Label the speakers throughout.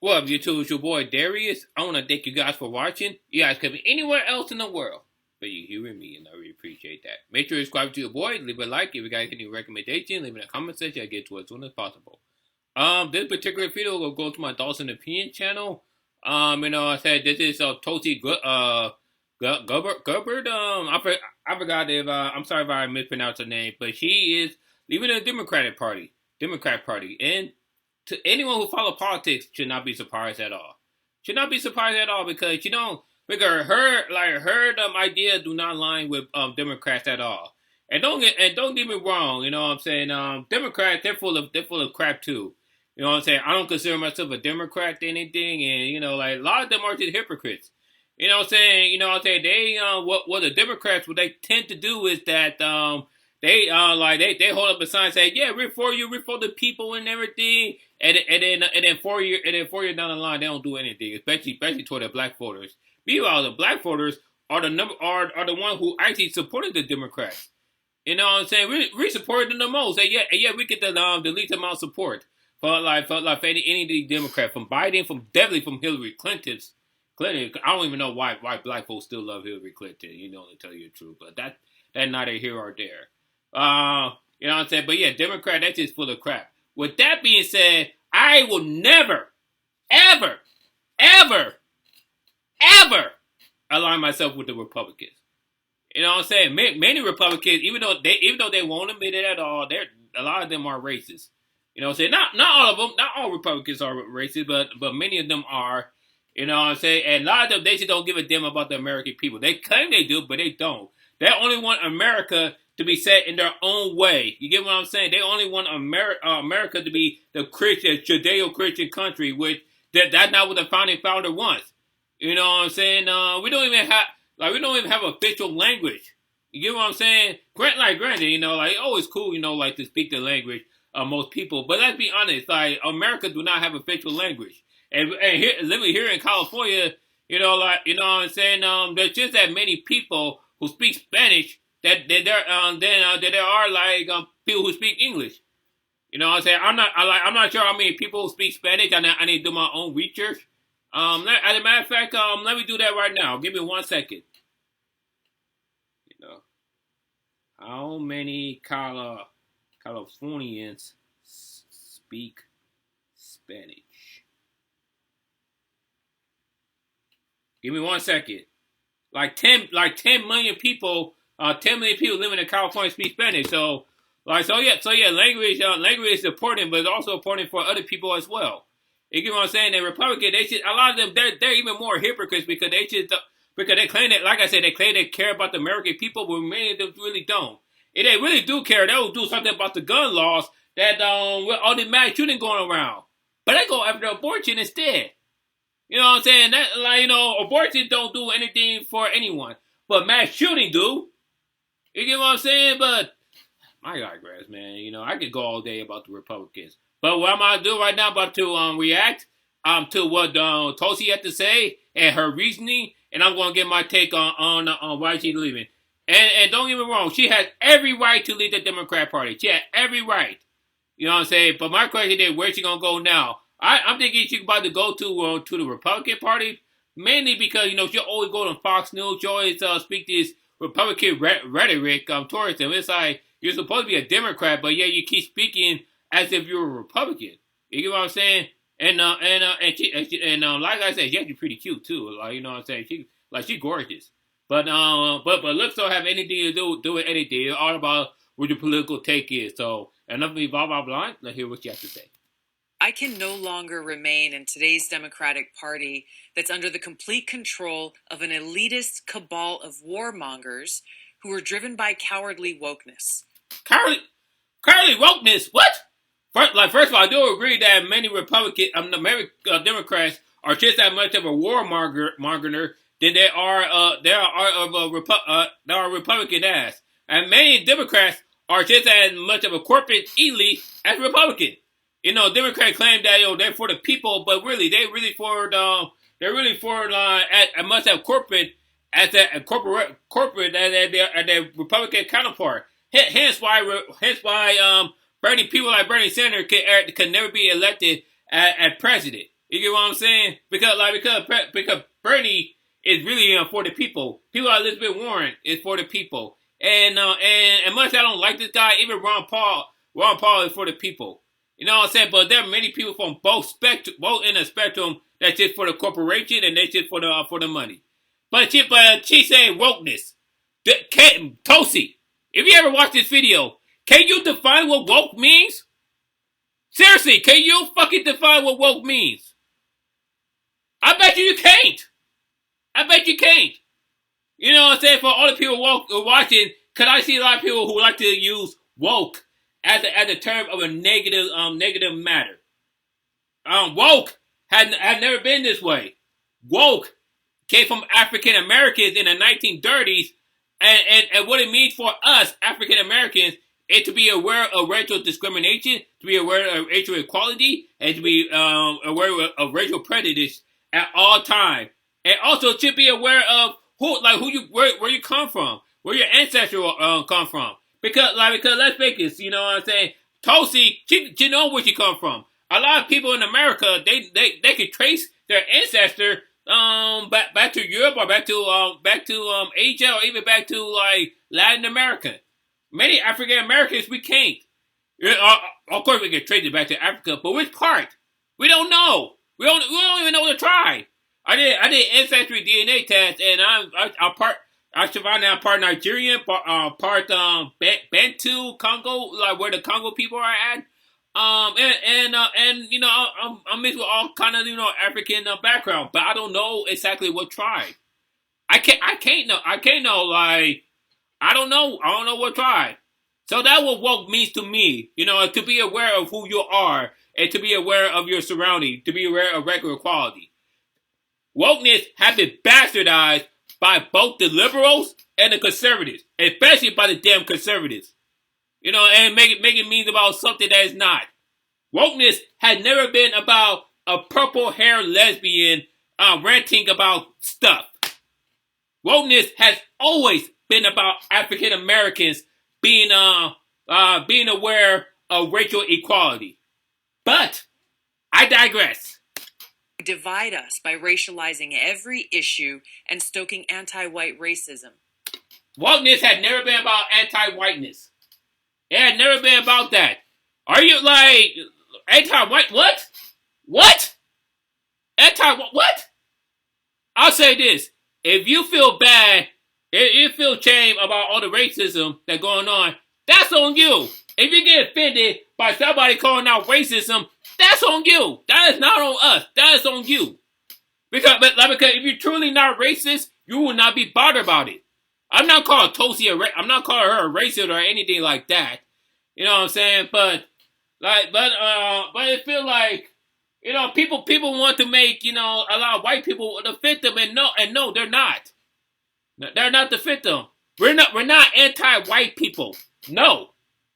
Speaker 1: Well, up, YouTube? It's your boy Darius. I want to thank you guys for watching. You guys could be anywhere else in the world, but you're hearing me, and I really appreciate that. Make sure you subscribe to your boy, leave a like. If you guys have any recommendation, leave it in the comment section. I get to it as soon as possible. This particular video will go to my thoughts and opinion channel. I said this is Tulsi Gabbard. I forgot if I'm sorry if I mispronounced her name, but she is leaving the Democrat Party, and to anyone who follow politics should not be surprised at all. Should not be surprised at all because because her ideas do not align with Democrats at all. And don't get me wrong, you know what I'm saying? Democrats they're full of crap too. You know what I'm saying? I don't consider myself a Democrat or anything, and a lot of them are just hypocrites. You know what I'm saying? They what the Democrats what they tend to do is that they hold up a sign and say, yeah, we're for you, we're for the people and everything, and then 4 years down the line they don't do anything, especially toward the black voters. Meanwhile, the black voters are the one who actually supported the Democrats. You know what I'm saying? We supported them the most. And yeah, we get the least amount of support for any of the Democrats, from Biden, definitely from Hillary Clinton. I don't even know why black folks still love Hillary Clinton. To tell you the truth, but that's neither here or there. You know what I'm saying? But yeah, Democrat, that's just full of crap. With that being said, I will never, ever, ever, ever align myself with the Republicans. You know what I'm saying? Many Republicans, even though they won't admit it at all, a lot of them are racist. You know what I'm saying? Not all of them, not all Republicans are racist, but many of them are. You know what I'm saying? And a lot of them, they just don't give a damn about the American people. They claim they do, but they don't. They only want America to be set in their own way. You get what I'm saying? They only want America to be the Christian, Judeo-Christian country, which that's not what the founding founder wants. You know what I'm saying? We don't even have official language. You get what I'm saying? Granted, it's cool, to speak the language of most people. But let's be honest, America do not have official language. And living here in California, what I'm saying? There's just that many people who speak Spanish that there are people who speak English. You know what I'm saying? I'm not sure how many people who speak Spanish. I need to do my own research. As a matter of fact, let me do that right now. Give me 1 second. How many Californians speak Spanish? Give me 1 second. Like 10 million people, 10 million people living in California speak Spanish. So language is important, but it's also important for other people as well. You get what I'm saying? The Republicans, a lot of them, they're even more hypocrites because they claim that, like I said, they claim they care about the American people, but many of them really don't. If they really do care, they will do something about the gun laws that with all the mass shooting going around. But they go after abortion instead. You know what I'm saying? That abortion don't do anything for anyone, but mass shooting do. You get what I'm saying? But I digress, man. I could go all day about the Republicans. But what I'm gonna do right now, about to react to what Tulsi had to say and her reasoning, and I'm gonna get my take on why she's leaving. And don't get me wrong, she has every right to leave the Democrat Party. She has every right. You know what I'm saying? But my question is, where's she gonna go now? I'm thinking she's about to go to the Republican Party, mainly because she always go on Fox News. She always speak this Republican rhetoric towards them. It's like you're supposed to be a Democrat, but yeah, you keep speaking as if you're a Republican. You get what I'm saying? And like I said, she's pretty cute too. You know what I'm saying? She's gorgeous. But looks don't have anything to do with anything. It's all about what your political take is. So enough of me blah blah blah. Let's hear what you have to say.
Speaker 2: I can no longer remain in today's Democratic Party that's under the complete control of an elitist cabal of warmongers who are driven by cowardly wokeness.
Speaker 1: Cowardly wokeness? What? First of all, I do agree that many Democrats are just as much of a warmonger than they are Republican ass, and many Democrats are just as much of a corporate elite as Republican. Democrats claim that they're for the people, but really they're really for as much as corporate as their Republican counterpart. Hence why Bernie people like Bernie Sanders can never be elected as president. You get what I'm saying? Because Bernie is really for the people. People like Elizabeth Warren is for the people. And much I don't like this guy, even Ron Paul is for the people. You know what I'm saying? But there are many people from both in the spectrum that's just for the corporation and that's just for the money. But she saying wokeness. Tulsi, if you ever watch this video, can you define what woke means? Seriously, can you fucking define what woke means? I bet you can't. I bet you can't. You know what I'm saying? For all the people watching, because I see a lot of people who like to use woke as a term of a negative matter. Woke had never been this way. Woke came from African Americans in the 1930s, and what it means for us African Americans is to be aware of racial discrimination, to be aware of racial equality, and to be aware of racial prejudice at all times, and also to be aware of where you come from, where your ancestors come from. Because let's make this, you know what I'm saying? Tulsi, she know where she come from. A lot of people in America, they can trace their ancestor back to Europe or back to Asia or even back to like Latin America. Many African Americans we can't. Of course we can trace it back to Africa, but which part? We don't know. We don't even know to try. I did ancestry DNA test, and I'm part Nigerian, part Bantu, Congo, like where the Congo people are at. And you know, I'm mixed with all kind of, you know, African background, but I don't know exactly what tribe. I can't know. Like I don't know what tribe. So that's what woke means to me. You know, to be aware of who you are and to be aware of your surrounding, to be aware of regular equality. Wokeness has been bastardized by both the liberals and the conservatives, especially by the damn conservatives. You know, and make it mean about something that is not. Wokeness has never been about a purple-haired lesbian ranting about stuff. Wokeness has always been about African Americans being aware of racial equality. But I digress.
Speaker 2: Divide us by racializing every issue and stoking anti-white racism.
Speaker 1: Wokeness had never been about anti-whiteness. It had never been about that. Are you like anti-white? What? What? What? I'll say this. If you feel bad, if you feel shame about all the racism that's going on, that's on you. If you get offended by somebody calling out racism, that's on you. That is not on us. That is on you. Because if you're truly not racist, you will not be bothered about it. I'm not calling Tulsi I'm not calling her a racist or anything like that. You know what I'm saying? But it feels like, you know, people want to make, you know, a lot of white people the victim, and no, they're not. They're not the victim. We're not anti-white people. No,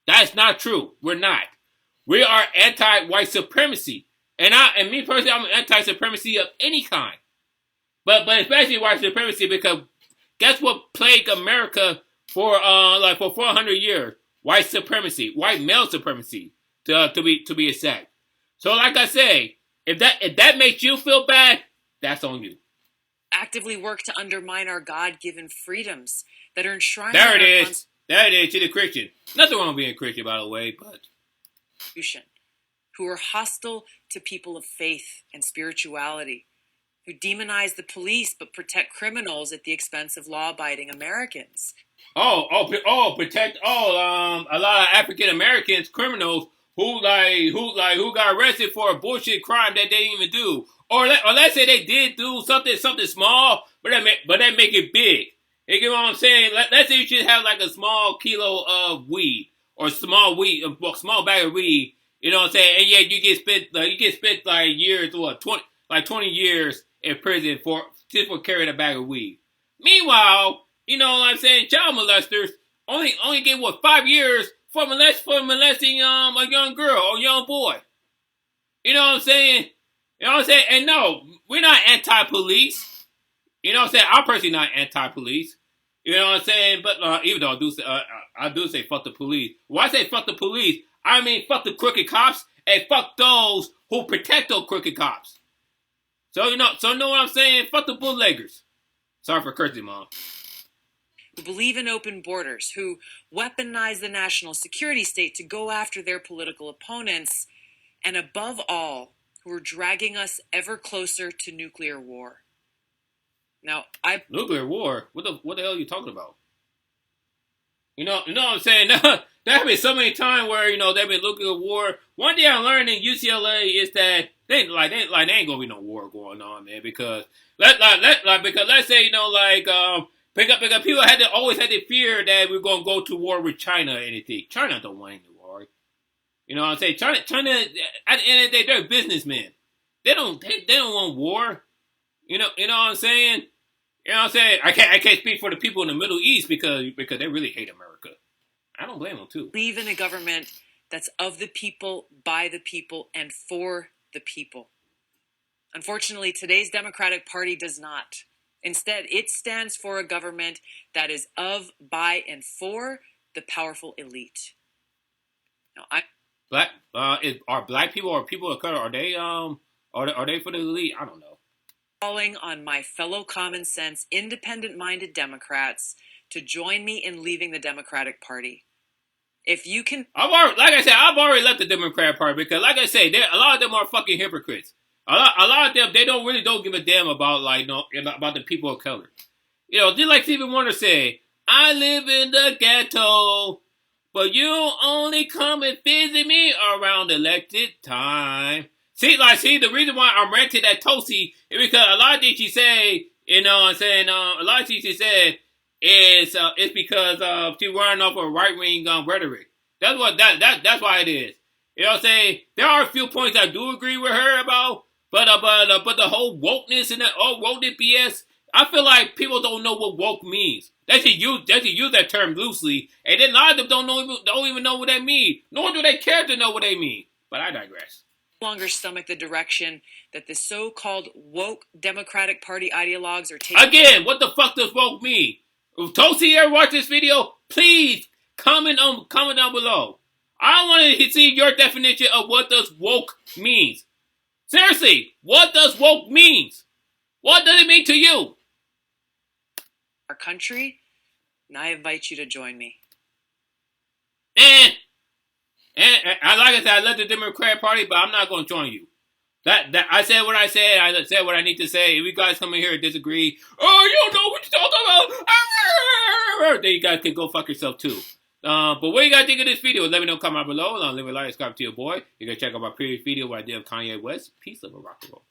Speaker 1: that's not true. We're not. We are anti-white supremacy, and me personally, I'm anti-supremacy of any kind. But especially white supremacy, because guess what plagued America for 400 years? White supremacy, white male supremacy, to be exact. So, like I say, if that makes you feel bad, that's on you.
Speaker 2: Actively work to undermine our God-given freedoms that are enshrined.
Speaker 1: There it is. There it is. To the Christian. Nothing wrong with being a Christian, by the way, but
Speaker 2: who are hostile to people of faith and spirituality, who demonize the police but protect criminals at the expense of law-abiding Americans.
Speaker 1: Protect a lot of African Americans, criminals who got arrested for a bullshit crime that they didn't even do, or let's say they did do something small, but they make it big. You get what I'm saying? Let's say you should have like a small kilo of weed or small bag of weed. You know what I'm saying? And yeah, you get spent like years, 20 years in prison for carrying a bag of weed. Meanwhile, you know what I'm saying, child molesters only get 5 years for molesting a young girl or young boy. You know what I'm saying? You know what I'm saying? And no, we're not anti-police. You know what I'm saying? I'm personally not anti-police. You know what I'm saying? But even though I do say fuck the police. When I say fuck the police, I mean fuck the crooked cops and fuck those who protect those crooked cops. So you know what I'm saying? Fuck the bootleggers. Sorry for cursing, Mom.
Speaker 2: Who believe in open borders, who weaponize the national security state to go after their political opponents, and above all, who are dragging us ever closer to nuclear war. Now,
Speaker 1: nuclear war? What the hell are you talking about? You know what I'm saying? There have been so many times where they've been looking at war. One thing I learned in UCLA is that they ain't gonna be no war going on, man. Because let's say because people always had to fear that we're gonna go to war with China or anything. China don't want any war. You know what I'm saying? China at the end of the day, they're businessmen. They don't want war. You know what I'm saying? You know what I'm saying? I can't speak for the people in the Middle East because they really hate America. I don't blame them too.
Speaker 2: Believe in a government that's of the people, by the people, and for the people. Unfortunately, today's Democratic Party does not. Instead, it stands for a government that is of, by, and for the powerful elite. Now,
Speaker 1: are black people or people of color, are they for the elite? I don't know.
Speaker 2: Calling on my fellow common sense, independent-minded Democrats to join me in leaving the Democratic Party. If you can...
Speaker 1: I've already left the Democratic Party because, like I say, a lot of them are fucking hypocrites. A lot of them, they don't give a damn about about the people of color. Just like Stephen Wonder said, I live in the ghetto, but you only come and visit me around elected time. See, the reason why I'm ranting at Tulsi is because a lot of things she say, a lot of things she said is because she's running off of right-wing rhetoric. That's why it is. You know what I'm saying? There are a few points I do agree with her about, but the whole wokeness and the wokeness BS, I feel like people don't know what woke means. They should use that term loosely, and then a lot of them don't even know what that means, nor do they care to know what they mean. But I digress.
Speaker 2: Longer stomach the direction that the so-called woke Democratic Party ideologues are taking.
Speaker 1: Again, what the fuck does woke mean? If Tulsi ever watch this video, please comment down below. I want to see your definition of what does woke means. Seriously, what does woke means? What does it mean to you?
Speaker 2: Our country, and I invite you to join me.
Speaker 1: And like I said, I left the Democratic Party, but I'm not going to join you. That I said what I said. I said what I need to say. If you guys come in here and disagree, you don't know what you're talking about, then you guys can go fuck yourself too. But what do you guys think of this video? Let me know. Comment below. Leave a like, subscribe to your boy. You can check out my previous video where I did Kanye West. Peace, love, and rock and roll.